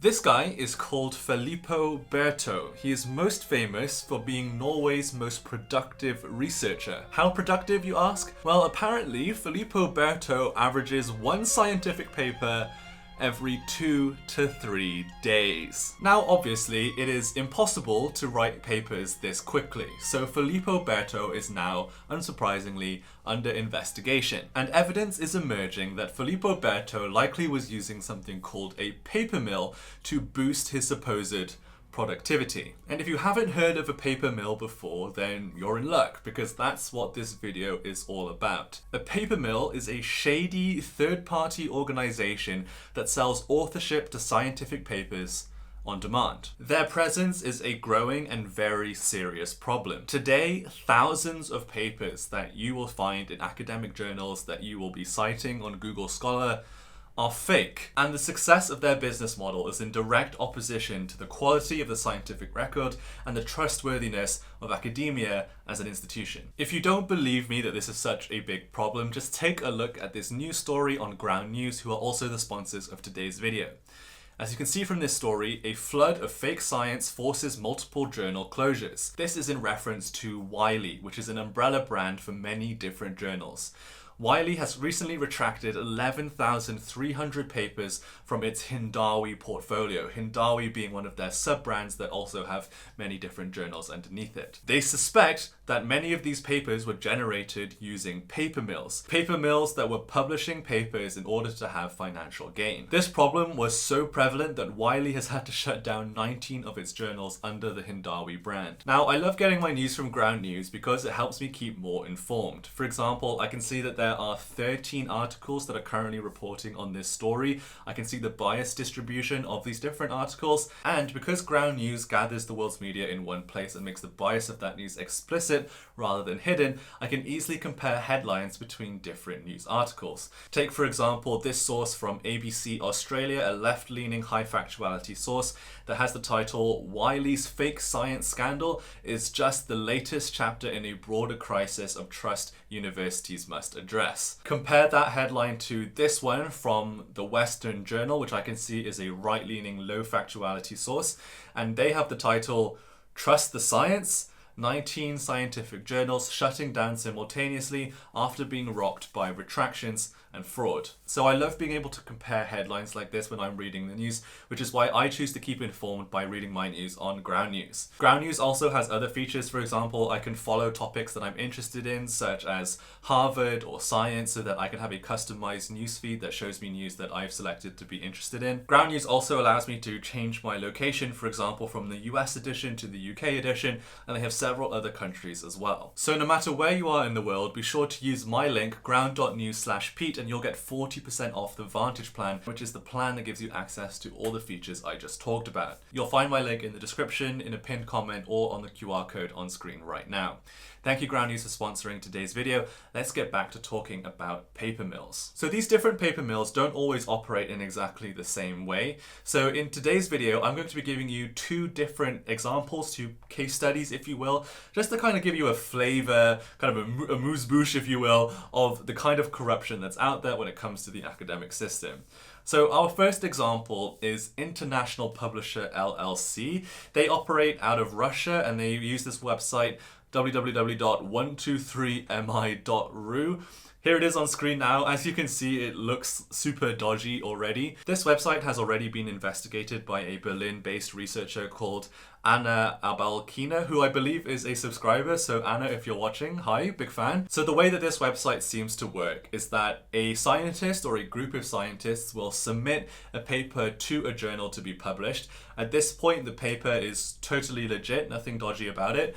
This guy is called Filippo Berto. He is most famous for being Norway's most productive researcher. How productive, you ask? Well, apparently Filippo Berto averages one scientific paper every 2 to 3 days. Now, obviously, it is impossible to write papers this quickly, so Filippo Berto is now, unsurprisingly, under investigation. And evidence is emerging that Filippo Berto likely was using something called a paper mill to boost his supposed productivity. And if you haven't heard of a paper mill before, then you're in luck, because that's what this video is all about. A paper mill is a shady third-party organization that sells authorship to scientific papers on demand. Their presence is a growing and very serious problem. Today, thousands of papers that you will find in academic journals that you will be citing on Google Scholar are fake, and the success of their business model is in direct opposition to the quality of the scientific record and the trustworthiness of academia as an institution. If you don't believe me that this is such a big problem, just take a look at this news story on Ground News, who are also the sponsors of today's video. As you can see from this story, a flood of fake science forces multiple journal closures. This is in reference to Wiley, which is an umbrella brand for many different journals. Wiley has recently retracted 11,300 papers from its Hindawi portfolio, Hindawi being one of their sub-brands that also have many different journals underneath it. They suspect that many of these papers were generated using paper mills that were publishing papers in order to have financial gain. This problem was so prevalent that Wiley has had to shut down 19 of its journals under the Hindawi brand. Now, I love getting my news from Ground News because it helps me keep more informed. For example, I can see that there are 13 articles that are currently reporting on this story. I can see the bias distribution of these different articles, and because Ground News gathers the world's media in one place and makes the bias of that news explicit rather than hidden, I can easily compare headlines between different news articles. Take, for example, this source from ABC Australia, a left-leaning high-factuality source that has the title, "Wiley's Fake Science Scandal is just the latest chapter in a broader crisis of trust universities must address." Compare that headline to this one from the Western Journal, which I can see is a right-leaning low-factuality source, and they have the title, "Trust the Science? 19 scientific journals shutting down simultaneously after being rocked by retractions and fraud." So I love being able to compare headlines like this when I'm reading the news, which is why I choose to keep informed by reading my news on Ground News. Ground News also has other features. For example, I can follow topics that I'm interested in, such as Harvard or science, so that I can have a customized newsfeed that shows me news that I've selected to be interested in. Ground News also allows me to change my location, for example, from the US edition to the UK edition, and they have several other countries as well. So no matter where you are in the world, be sure to use my link, ground.news/Pete, and you'll get 40% off the Vantage plan, which is the plan that gives you access to all the features I just talked about. You'll find my link in the description, in a pinned comment, or on the QR code on screen right now. Thank you, Ground News, for sponsoring today's video. Let's get back to talking about paper mills. So these different paper mills don't always operate in exactly the same way. So in today's video, I'm going to be giving you two different examples, two case studies, if you will, just to kind of give you a flavor, kind of a amuse-bouche, if you will, of the kind of corruption that's out there when it comes to the academic system. So our first example is International Publisher LLC. They operate out of Russia, and they use this website www.123mi.ru. Here it is on screen now. As you can see, it looks super dodgy already. This website has already been investigated by a Berlin-based researcher called Anna Abalkina, who I believe is a subscriber. So Anna, if you're watching, hi, big fan. So the way that this website seems to work is that a scientist or a group of scientists will submit a paper to a journal to be published. At this point, the paper is totally legit, nothing dodgy about it.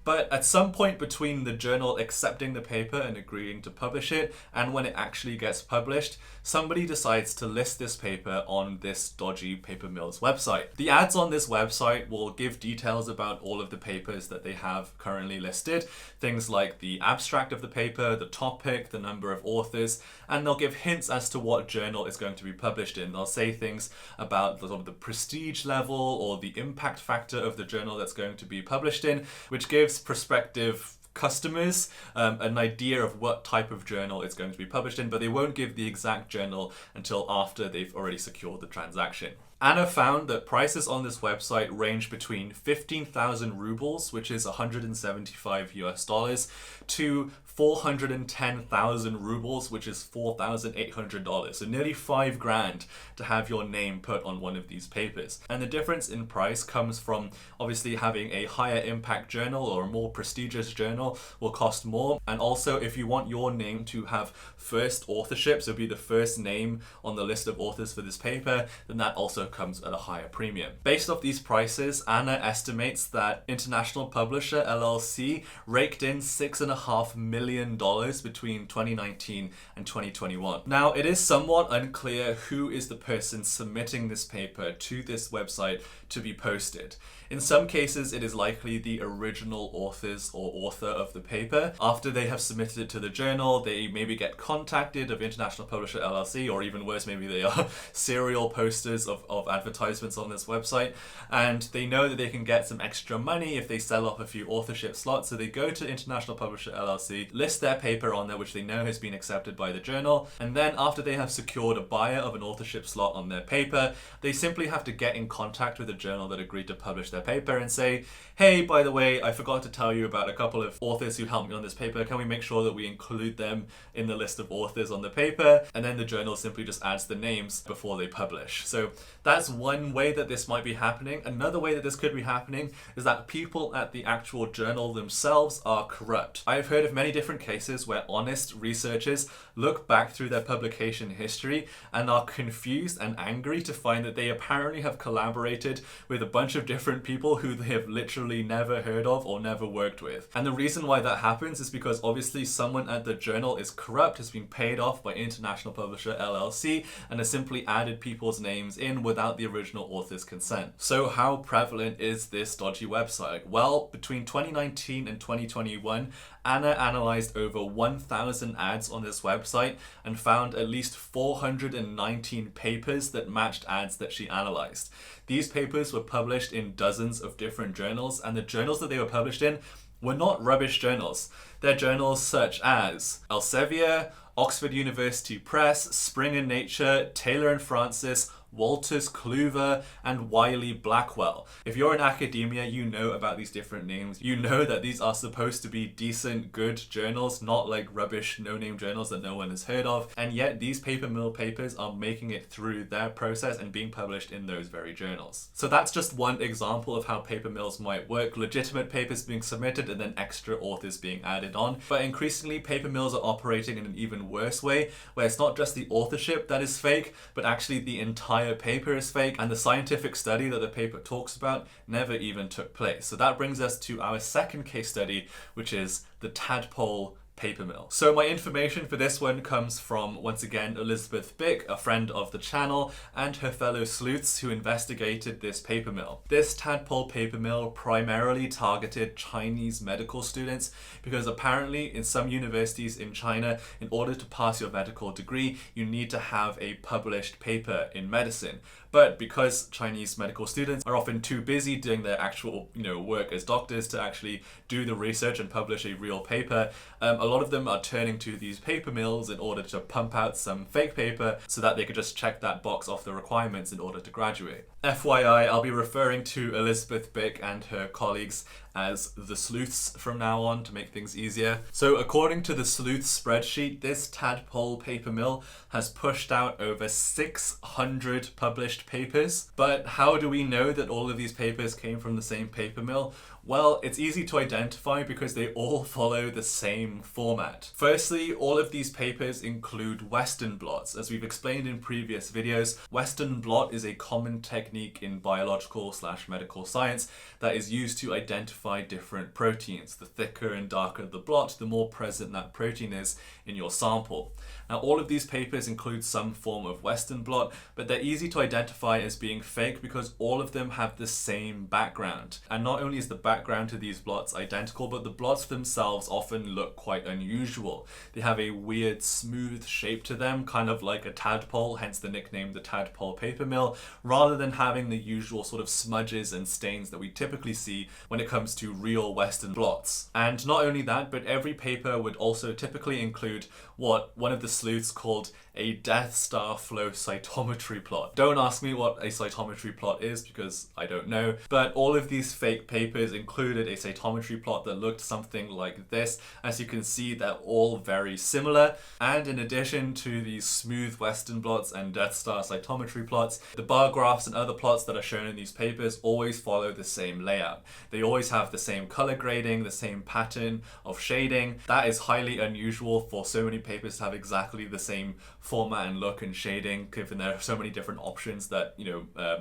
But at some point between the journal accepting the paper and agreeing to publish it and when it actually gets published, somebody decides to list this paper on this dodgy paper mill's website. The ads on this website will give details about all of the papers that they have currently listed, things like the abstract of the paper, the topic, the number of authors, and they'll give hints as to what journal it's going to be published in. They'll say things about the, sort of the prestige level or the impact factor of the journal that's going to be published in, which gives prospective customers an idea of what type of journal it's going to be published in, but they won't give the exact journal until after they've already secured the transaction. Anna found that prices on this website range between 15,000 rubles, which is 175 US dollars, to 410,000 rubles, which is $4,800. So nearly $5,000 to have your name put on one of these papers. And the difference in price comes from obviously having a higher impact journal or a more prestigious journal will cost more. And also if you want your name to have first authorship, so be the first name on the list of authors for this paper, then that also comes at a higher premium. Based off these prices, Anna estimates that International Publisher LLC raked in $6.5 million between 2019 and 2021. Now, it is somewhat unclear who is the person submitting this paper to this website to be posted. In some cases, it is likely the original authors or author of the paper. After they have submitted it to the journal, they maybe get contacted of International Publisher LLC, or even worse, maybe they are serial posters of advertisements on this website, and they know that they can get some extra money if they sell off a few authorship slots, so they go to International Publisher LLC, list their paper on there, which they know has been accepted by the journal, and then after they have secured a buyer of an authorship slot on their paper, they simply have to get in contact with the journal that agreed to publish their paper and say, hey, by the way, I forgot to tell you about a couple of authors who helped me on this paper. Can we make sure that we include them in the list of authors on the paper? And then the journal simply just adds the names before they publish. So that's one way that this might be happening. Another way that this could be happening is that people at the actual journal themselves are corrupt. I've heard of many different cases where honest researchers look back through their publication history and are confused and angry to find that they apparently have collaborated with a bunch of different people who they have literally never heard of or never worked with. And the reason why that happens is because obviously someone at the journal is corrupt, has been paid off by International Publisher LLC, and has simply added people's names in without the original author's consent. So how prevalent is this dodgy website? Well, between 2019 and 2021, Anna analyzed over 1,000 ads on this website and found at least 419 papers that matched ads that she analyzed. These papers were published in dozens of different journals, and the journals that they were published in were not rubbish journals. They're journals such as Elsevier, Oxford University Press, Springer Nature, Taylor and Francis, Walters Kluwer, and Wiley Blackwell. If you're in academia, you know about these different names. You know that these are supposed to be decent, good journals, not like rubbish, no-name journals that no one has heard of. And yet these paper mill papers are making it through their process and being published in those very journals. So that's just one example of how paper mills might work. Legitimate papers being submitted and then extra authors being added on. But increasingly, paper mills are operating in an even worse way, where it's not just the authorship that is fake, but actually the entire paper is fake, and the scientific study that the paper talks about never even took place. So that brings us to our second case study, which is the tadpole paper mill. So my information for this one comes from, once again, Elizabeth Bick, a friend of the channel, and her fellow sleuths who investigated this paper mill. This tadpole paper mill primarily targeted Chinese medical students because apparently in some universities in China, in order to pass your medical degree, you need to have a published paper in medicine. But because Chinese medical students are often too busy doing their actual, work as doctors to actually do the research and publish a real paper, a lot of them are turning to these paper mills in order to pump out some fake paper so that they could just check that box off the requirements in order to graduate. FYI, I'll be referring to Elizabeth Bick and her colleagues as the sleuths from now on to make things easier. So according to the sleuths spreadsheet, this tadpole paper mill has pushed out over 600 published papers. But how do we know that all of these papers came from the same paper mill? Well, it's easy to identify because they all follow the same format. Firstly, all of these papers include Western blots. As we've explained in previous videos, Western blot is a common technique in biological/medical science that is used to identify different proteins. The thicker and darker the blot, the more present that protein is in your sample. Now, all of these papers include some form of Western blot, but they're easy to identify as being fake because all of them have the same background. And not only is the background to these blots identical, but the blots themselves often look quite unusual. They have a weird smooth shape to them, kind of like a tadpole, hence the nickname the tadpole paper mill, rather than having the usual sort of smudges and stains that we typically see when it comes to real Western blots. And not only that, but every paper would also typically include what one of the sleuths called a Death Star flow cytometry plot. Don't ask me what a cytometry plot is because I don't know, but all of these fake papers included a cytometry plot that looked something like this. As you can see, they're all very similar, and in addition to these smooth Western blots and Death Star cytometry plots, the bar graphs and other plots that are shown in these papers always follow the same layout. They always have the same color grading, the same pattern of shading. That is highly unusual for so many papers to have exactly the same format and look and shading, given there are so many different options that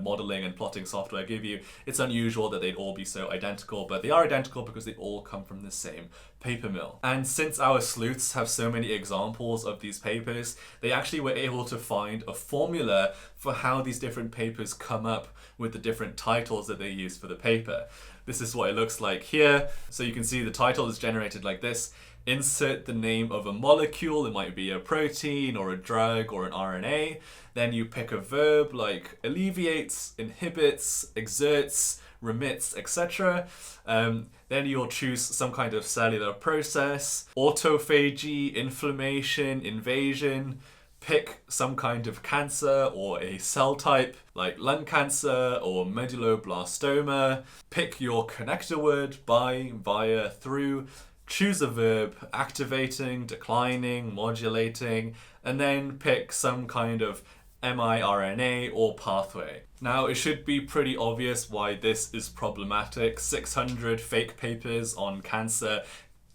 modeling and plotting software give you. It's unusual that they'd all be so identical, but they are identical because they all come from the same paper mill. And since our sleuths have so many examples of these papers, they actually were able to find a formula for how these different papers come up with the different titles that they use for the paper. This is what it looks like here. So you can see the title is generated like this. Insert the name of a molecule. It might be a protein or a drug or an RNA. Then you pick a verb like alleviates, inhibits, exerts, remits, etc. Then you'll choose some kind of cellular process, autophagy, inflammation, invasion. Pick some kind of cancer or a cell type like lung cancer or medulloblastoma. Pick your connector word, by, via, through. Choose a verb, activating, declining, modulating, and then pick some kind of miRNA or pathway. Now, it should be pretty obvious why this is problematic. 600 fake papers on cancer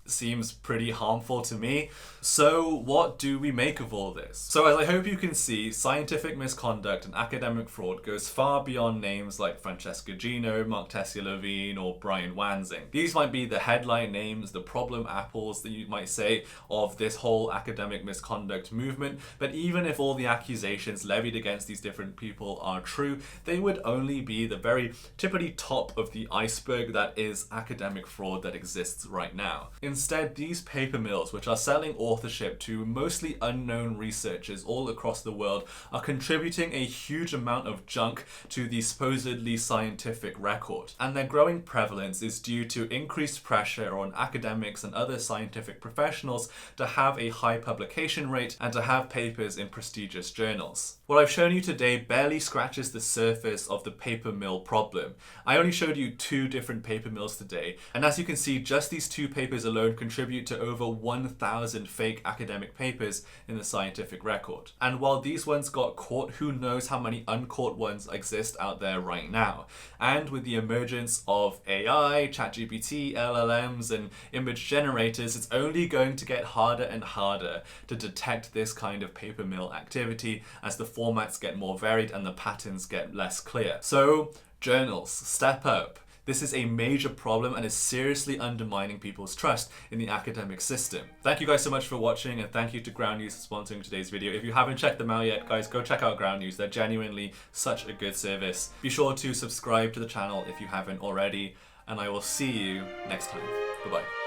seems pretty harmful to me. So what do we make of all this? So as I hope you can see, scientific misconduct and academic fraud goes far beyond names like Francesca Gino, Mark Tessier-Levine, or Brian Wansing. These might be the headline names, the problem apples that you might say of this whole academic misconduct movement, but even if all the accusations levied against these different people are true, they would only be the very tippity top of the iceberg that is academic fraud that exists right now. Instead, these paper mills, which are selling authorship to mostly unknown researchers all across the world, are contributing a huge amount of junk to the supposedly scientific record. And their growing prevalence is due to increased pressure on academics and other scientific professionals to have a high publication rate and to have papers in prestigious journals. What I've shown you today barely scratches the surface of the paper mill problem. I only showed you 2 different paper mills today, and as you can see, just these 2 papers alone contribute to over 1,000 fake academic papers in the scientific record. And while these ones got caught, who knows how many uncaught ones exist out there right now. And with the emergence of AI, ChatGPT, LLMs, and image generators, it's only going to get harder and harder to detect this kind of paper mill activity as the formats get more varied and the patterns get less clear. So, journals, step up. This is a major problem and is seriously undermining people's trust in the academic system. Thank you guys so much for watching, and thank you to Ground News for sponsoring today's video. If you haven't checked them out yet, guys, go check out Ground News. They're genuinely such a good service. Be sure to subscribe to the channel if you haven't already, and I will see you next time. Bye-bye.